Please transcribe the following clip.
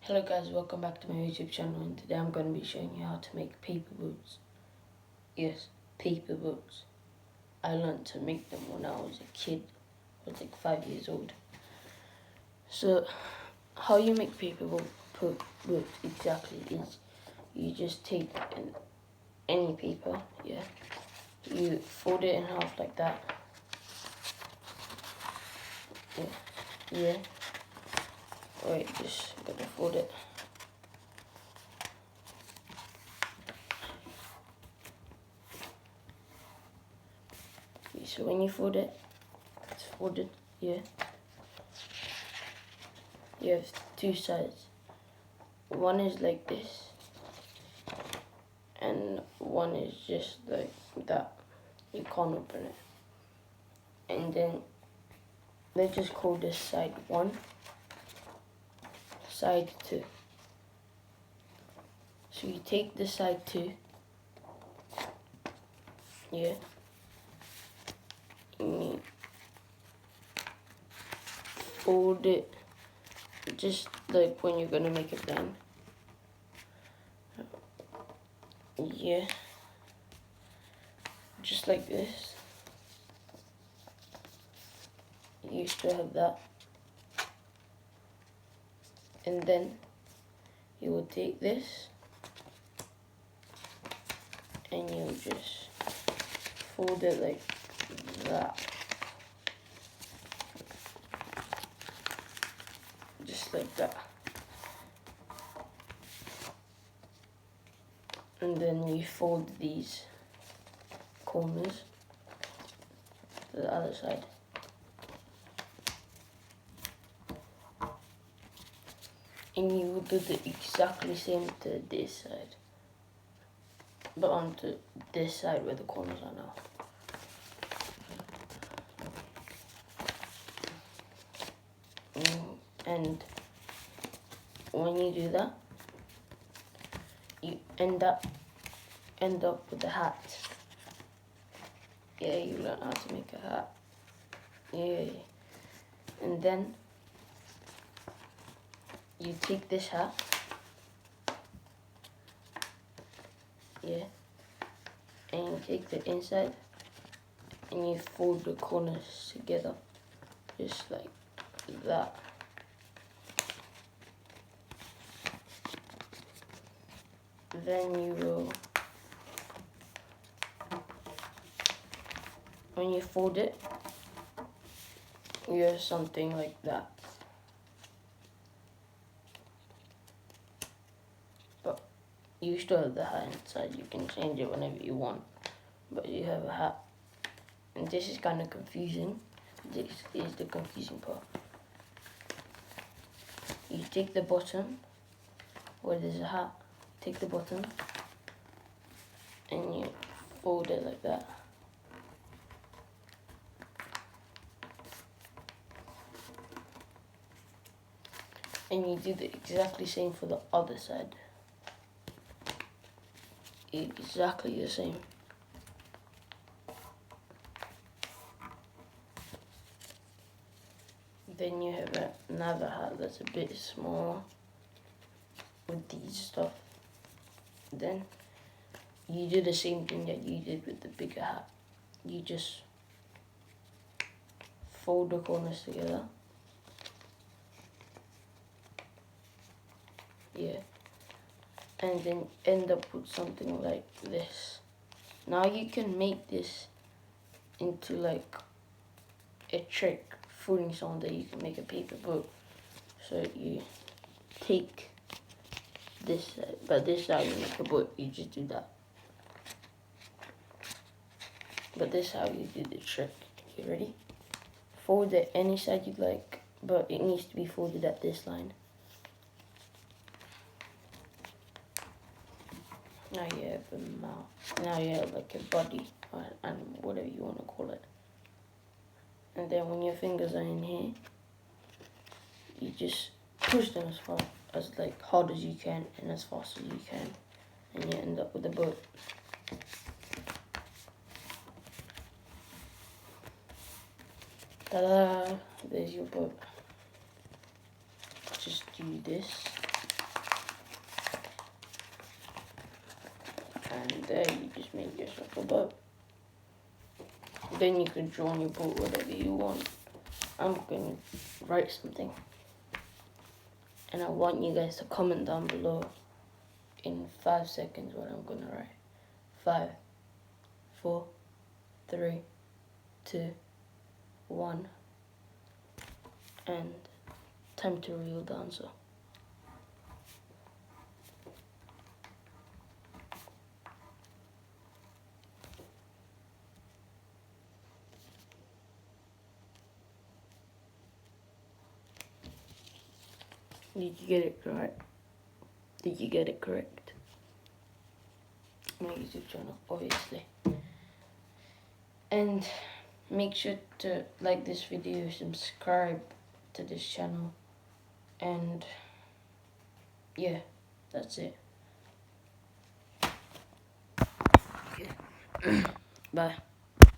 Hello guys, welcome back to my YouTube channel, and today I'm going to be showing you how to make paper boats. Yes, paper boats. I learned to make them when I was a kid. I was like 5 years old. So, how you make paper boats exactly is you just take any paper, you fold it in half like that. Yeah. Wait, just gotta fold it. So when you fold it, it's folded, You have two sides. One is like this, and one is just like that. You can't open it. And then let's just call this side 1, side 2. So you take the side 2, and you fold it just like when you're gonna make a plan. Just like this. You still have that. And then you will take this and you just fold it like that. Just like that. And then you fold these corners to the other side. And you will do the exactly same to this side, but onto this side where the corners are now. And when you do that, you end up with a hat. You learn how to make a hat. And then you take this hat, and you take the inside and you fold the corners together, just like that. Then you will, when you fold it, you have something like that. But you still have the hat inside. You can change it whenever you want, but you have a hat. And this is kind of confusing. This is the confusing part. You take the bottom where there's a hat, take the bottom and you fold it like that. And you do the exactly same for the other side. Exactly the same. Then you have another hat that's a bit smaller with these stuff. Then you do the same thing that you did with the bigger hat. You just fold the corners together. And then end up with something like this. Now you can make this into like a trick, fooling someone that you can make a paper boat. So you take this side, but this side you make a boat, you just do that. But this is how you do the trick. You ready? Fold it any side you like, but it needs to be folded at this line. Now you have a mouth. Now you have like a body, and whatever you want to call it. And then when your fingers are in here, you just push them as hard as you can and as fast as you can, and you end up with a boat. Ta-da! There's your boat. Just do this. and there you just make yourself a boat. Then you can draw on your boat whatever you want. I'm going to write something, and I want you guys to comment down below in 5 seconds what I'm going to write. 5, 4, 3, 2, 1, and time to reveal the answer. Did you get it right? Did you get it correct? My YouTube channel, obviously. And make sure to like this video, subscribe to this channel, and yeah, that's it. Okay. Bye.